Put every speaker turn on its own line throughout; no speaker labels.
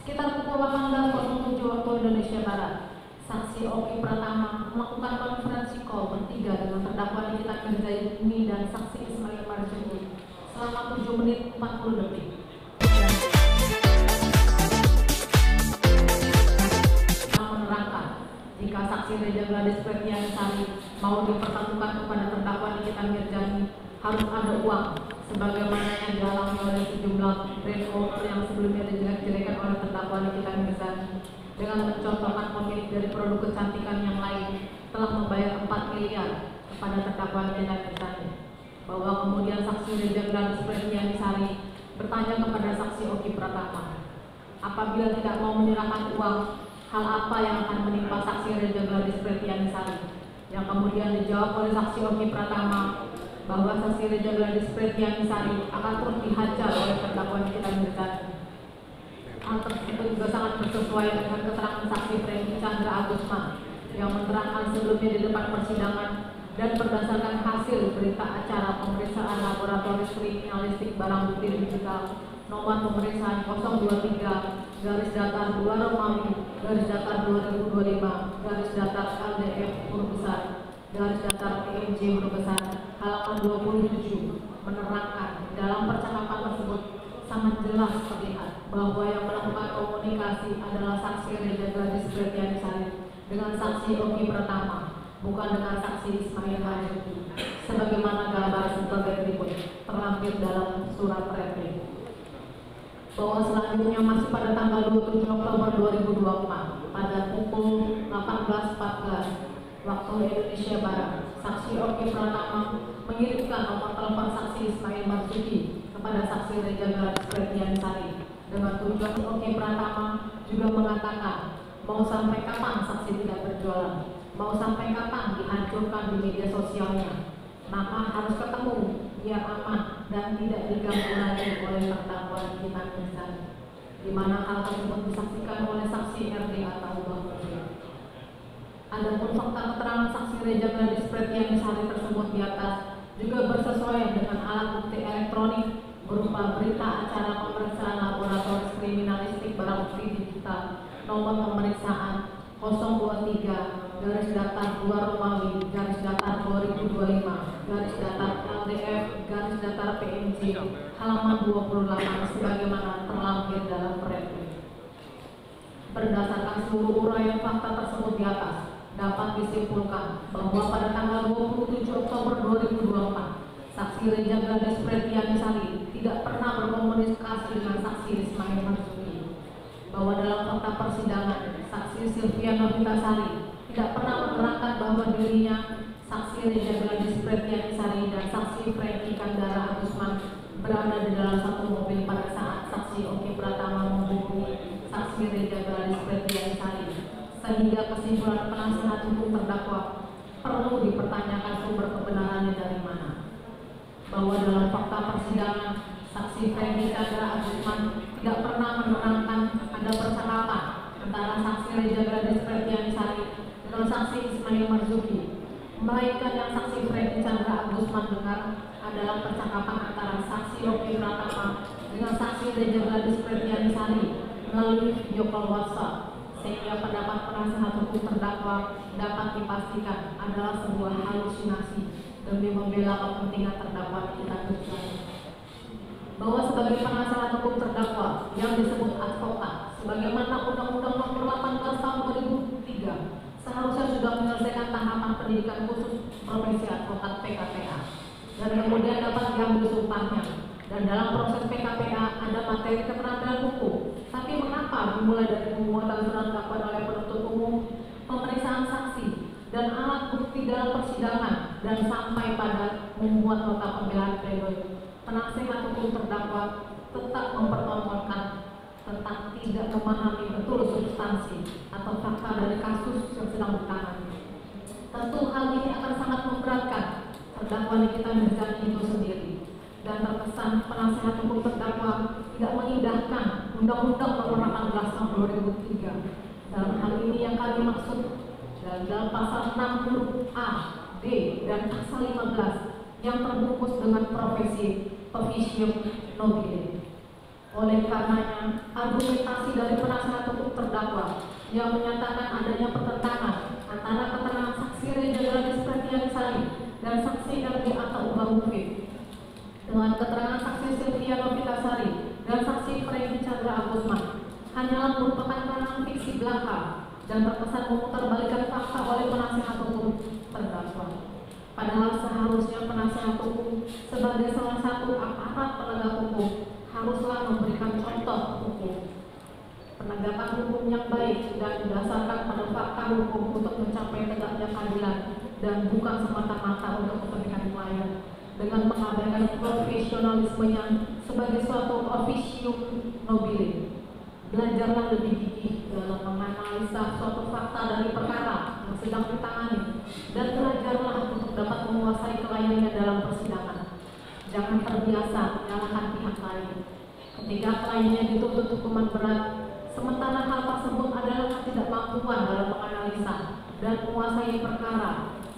Sekitar pukul 18.07 waktu Indonesia Barat, saksi Oki Pratama melakukan konferensi call bertiga dengan terdakwa Nikita Mirzani dan saksi Ismail Marzuki selama 7 menit 40 detik. Menerangkan jika saksi Reja Gladys Pretianisari mau dipertemukan kepada terdakwa Nikita Mirzani harus ada uang sebagaimana yang dialami oleh sejumlah brand owner yang sebelumnya dijelek-jelekan oleh terdakwa Nikita Mirzani dengan mencontohkan pemilik dari produk kecantikan yang lain telah membayar 4 miliar kepada terdakwa Nikita Mirzani, bahwa kemudian saksi Reja Gladys Pretianisari bertanya kepada saksi Oki Pratama, apabila tidak mau menyerahkan uang, hal apa yang akan menimpa saksi Reja Gladys Pretianisari, yang kemudian dijawab oleh saksi Oki Pratama bahwa saksi Reja Gladys Pretianisari akan terus dihajar oleh terdakwa Nikita Mirzani. Hal tersebut juga sangat bersesuaian dengan keterangan saksi Franky Chandra Agusman yang menerangkan sebelumnya di depan persidangan dan berdasarkan hasil berita acara pemeriksaan laboratoris kriminalistik barang bukti digital nomor pemeriksaan 023 garis datar 2 Romawi garis datar 2025 garis datar LDF huruf besar garis datar PMJ huruf besar halaman 27 menerangkan dalam percakapan tersebut sangat jelas terlihat bahwa yang melakukan komunikasi adalah saksi Reja Gladys Pretianisari dengan saksi Oki Pratama, bukan dengan saksi Ismail Marzuki, sebagaimana gambar sebagai berikut terlampir dalam surat replik. Bahwa selanjutnya masih pada tanggal 27 Oktober 2024 pada pukul 18.14 waktu Indonesia Barat, saksi Oki Pratama mengirimkan nomor telepon saksi Ismail Marzuki kepada saksi Reja Gladys Pretianisari dengan tujuan Oki Pratama juga mengatakan mau sampai kapan saksi tidak berjualan, mau sampai kapan dihancurkan di media sosialnya, maka harus ketemu biar aman dan tidak diganggu lagi oleh terdakwa Nikita Mirzani, di mana hal tersebut disaksikan oleh saksi RD atau Bahwa. Adapun fakta keterangan saksi Reja Gladys Pretianisari tersebut di atas juga bersesuaian dengan alat bukti elektronik berupa berita acara pemeriksaan laboratoris kriminalistik barang bukti digital nomor pemeriksaan 023 garis datar 2 Romawi garis datar 2025 garis datar LDF garis datar PMJ halaman 28 sebagaimana terlampir dalam replik. Berdasarkan seluruh uraian fakta tersebut di atas, dapat disimpulkan bahwa pada tanggal 27 Oktober 2024, saksi Reja Gladys Pretianisari tidak pernah berkomunikasi dengan saksi Ismail Marzuki. Bahwa dalam fakta persidangan, saksi Sylvia Novitasari tidak pernah menerangkan bahwa dirinya, saksi Reja Gladys Pretianisari dan saksi Franky Chandra Agusman berada di dalam satu mobil pada saat saksi Oki Pratama menghubungi saksi Reja Gladys Pretianisari, sehingga kesimpulan penasihat hukum terdakwa perlu dipertanyakan sumber kebenarannya dari mana. Bahwa dalam fakta persidangan, saksi Franky Chandra Agusman tidak pernah menerangkan ada percakapan antara saksi Reja Gladys Pretianisari dengan saksi Ismail Marzuki, melainkan yang saksi Franky Chandra Agusman dengar adalah percakapan antara saksi Oki Pratama dengan saksi Reja Gladys Pretianisari melalui video call WhatsApp, sehingga pendapat penasihat hukum terdakwa dapat dipastikan adalah sebuah halusinasi demi membela kepentingan terdakwa Nikita Mirzani. Bahwa sebagai penasihat hukum terdakwa yang disebut advokat, sebagaimana Undang-Undang Nomor 18 Tahun 2003 seharusnya sudah menyelesaikan tahapan pendidikan khusus profesi advokat PKPA dan kemudian dapat diambil sumpahnya. Dan dalam proses PKPA ada materi keterampilan hukum. Tapi mengapa dimulai dari pembuatan surat dakwaan oleh penuntut umum, pemeriksaan saksi, dan alat bukti dalam persidangan, dan sampai pada membuat nota pembelaan pledoi, penasihat hukum terdakwa tetap mempertontonkan tentang tidak memahami betul substansi atau fakta dari kasus yang sedang ditangani. Tentu hal ini akan sangat memberatkan terdakwa Nikita Mirzani itu sendiri, dan terkesan penasihat hukum terdakwa tidak mengindahkan Undang-Undang Nomor 18 Tahun 2003. Dalam hal ini yang kami maksud dalam pasal 6 huruf A, D, dan pasal 15 yang terbungkus dengan profesi officium nobile. Oleh karenanya, argumentasi dari penasihat hukum terdakwa yang menyatakan adanya pertentangan antara keterangan saksi Reja Gladys Pretianisari dan saksi Elvi Atauba Mufid dengan keterangan saksi Sylvia Novitasari dan saksi Freddy Chandra Agusman hanyalah merupakan keterangan fiksi belaka dan terkesan memutarbalikkan fakta oleh penasihat hukum terdakwa. Padahal seharusnya penasihat hukum sebagai salah satu aparat penegak hukum haruslah memberikan contoh hukum, penegakan hukum yang baik dan didasarkan pada fakta hukum untuk mencapai tegaknya keadilan dan bukan semata-mata untuk kepentingan klien dengan mengabaikan profesionalismenya sebagai suatu officium nobile. Belajarlah lebih gigih dalam menganalisa suatu fakta dari perkara yang sedang ditangani dan belajarlah untuk dapat menguasai kliennya dalam persidangan. Jangan terbiasa menyalahkan pihak lain ketika kliennya dituntut hukuman berat, sementara hal tersebut adalah ketidakmampuan dalam menganalisa dan menguasai perkara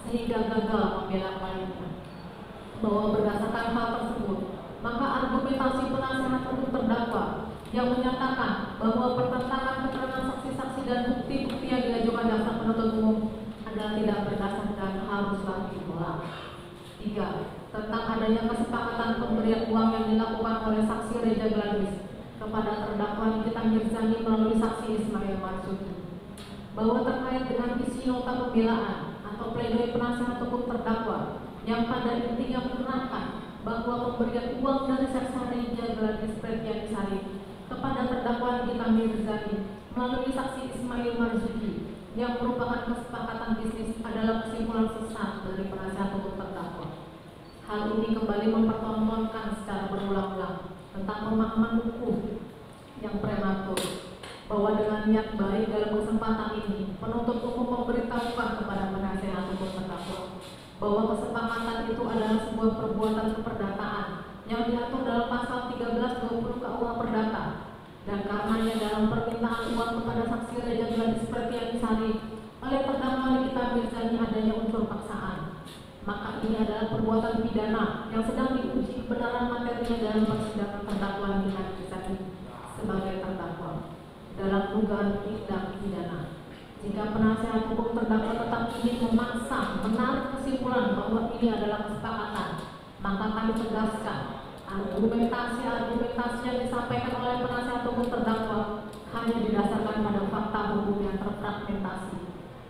sehingga gagal membela kliennya. Bahwa berdasarkan hal tersebut, maka argumentasi penasihat hukum terdakwa yang menyatakan bahwa pertentangan keterangan saksi-saksi dan bukti-bukti yang diajukan jaksa penuntut umum adalah tidak berdasar dan haruslah ditolak. 3. Tentang adanya kesepakatan pemberian uang yang dilakukan oleh saksi Reja Gladys kepada terdakwa Nikita Mirzani melalui saksi Ismail Marzuki. Bahwa terkait dengan isi nota pembelaan atau pledoi penasihat hukum terdakwa yang pada intinya menerangkan bahwa pemberian uang dari saksi Reja Gladys Pretianisari kepada terdakwa Nikita Mirzani melalui saksi Ismail Marzuki yang merupakan kesepakatan bisnis adalah kesimpulan sesat dari penasihat hukum terdakwa. Hal ini kembali mempertontonkan secara berulang-ulang tentang pemahaman hukum yang prematur, bahwa dengan niat baik dalam kesempatan ini penuntut umum memberitahukan kepada penasihat hukum terdakwa bahwa kesepakatan itu adalah sebuah perbuatan keperdataan yang diatur dalam pasal 1320 KUH Perdata, dan karenanya dalam permintaan uang kepada saksi Reja Gladys Pretianisari oleh terdakwa Nikita Mirzani adanya unsur paksaan, maka ini adalah perbuatan pidana yang sedang diuji kebenaran materinya dalam persidangan terdakwa Nikita Mirzani sebagai terdakwa dalam dugaan tindak pidana. Jika penasihat hukum terdakwa tetap ingin memaksa menarik kesimpulan bahwa ini adalah kesepakatan, maka kami tegaskan argumentasi yang disampaikan oleh penasihat hukum terdakwa hanya didasarkan pada fakta hukum yang terfragmentasi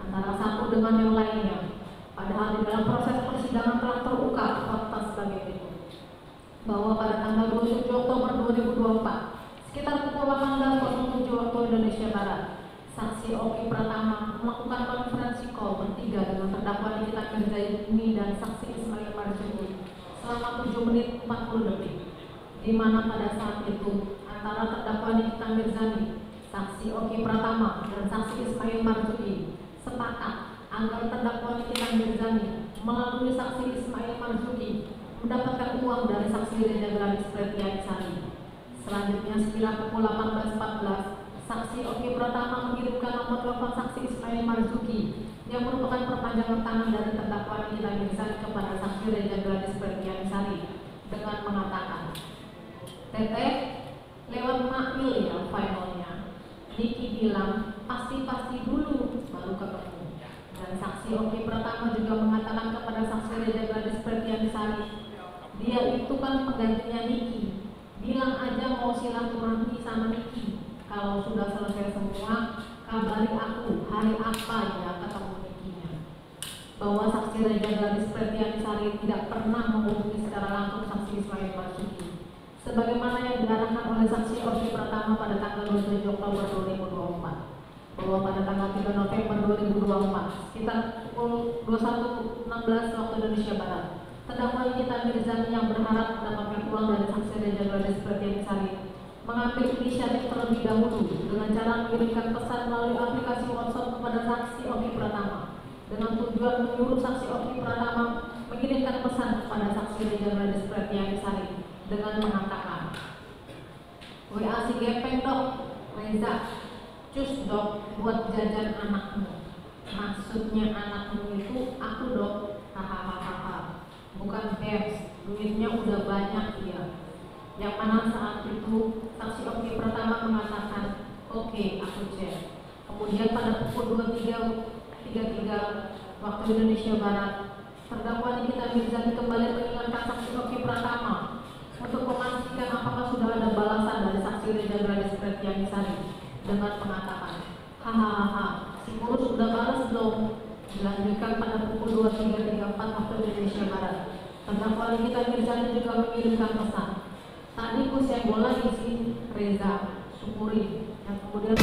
antara satu dengan yang lainnya. Padahal di dalam proses persidangan telah terungkap fakta sebagai berikut, bahwa pada tanggal 27 Oktober 2024 sekitar pukul 18.07 waktu Indonesia Barat, saksi Oki Pratama melakukan konferensi call bertiga dengan terdakwa Nikita Mirzani dan saksi Ismail Marzuki selama 7 menit 40 detik, di mana pada saat itu antara terdakwa Nikita Mirzani, saksi Oki Pratama dan saksi Ismail Marzuki sepakat agar terdakwa Nikita Mirzani melalui saksi Ismail Marzuki mendapatkan uang dari saksi Reja Gladys Pretianisari. Selanjutnya sekira pukul 18.14, saksi Oki Pratama mengirimkan nomor telepon saksi Ismail Marzuki yang merupakan perpanjangan tangan dari terdakwa Nikita Mirzani kepada saksi Reja Gladys Pretianisari dengan mengatakan, "Teteh, lewat makmil ya finalnya. Niki bilang pasti dulu baru ketemu." Dan saksi Oki Pratama juga mengatakan kepada saksi Reja Gladys Pretianisari, "Dia itu kan penggantinya Niki. Bilang aja mau silaturahmi sama Niki. Kalau sudah selesai semua, kabari aku hari apa ya ketemu Nikinya." Bahwa saksi Reja Gladys Pretianisari tidak pernah menghubungi secara langsung saksi Ismail Marzuki, sebagaimana yang diarahkan oleh saksi Oki Pratama pada tanggal 27 Oktober 2024. Bahwa pada tanggal 3 November 2024 sekitar pukul 21.16 waktu Indonesia Barat, terdakwa Nikita Mirzani yang berharap mendapatkan uang dari saksi Reja Gladys Pretianisari mengambil inisiatif terlebih dahulu dengan cara mengirimkan pesan melalui aplikasi WhatsApp kepada saksi Oki Pratama dengan tujuan menyuruh saksi Oki Pratama mengirimkan pesan kepada saksi Reja Gladys Pretianisari dengan mengatakan, "WA si gepeng dok, Reza, cus dok buat jajan anakmu. Maksudnya anakmu itu aku dok, hahaha. Bukan Bebs, duitnya udah banyak ya." Yang mana saat itu saksi Oki pertama mengatakan, oke, aku cek. Kemudian pada pukul 23.33 waktu Indonesia Barat, terdakwa Nikita Mirzani kembali mengingatkan saksi Oki Pratama untuk memastikan apakah sudah ada balasan dari saksi Reza Gladys Pretianisari dengan mengatakan, hahaha, si Kurus sudah balas belum? Dilanjutkan pada pukul 23.34 waktu Indonesia Barat. Terdakwa Nikita Mirzani juga mengirimkan pesan, tadi ku bola isi Reza, syukuri, dan kemudian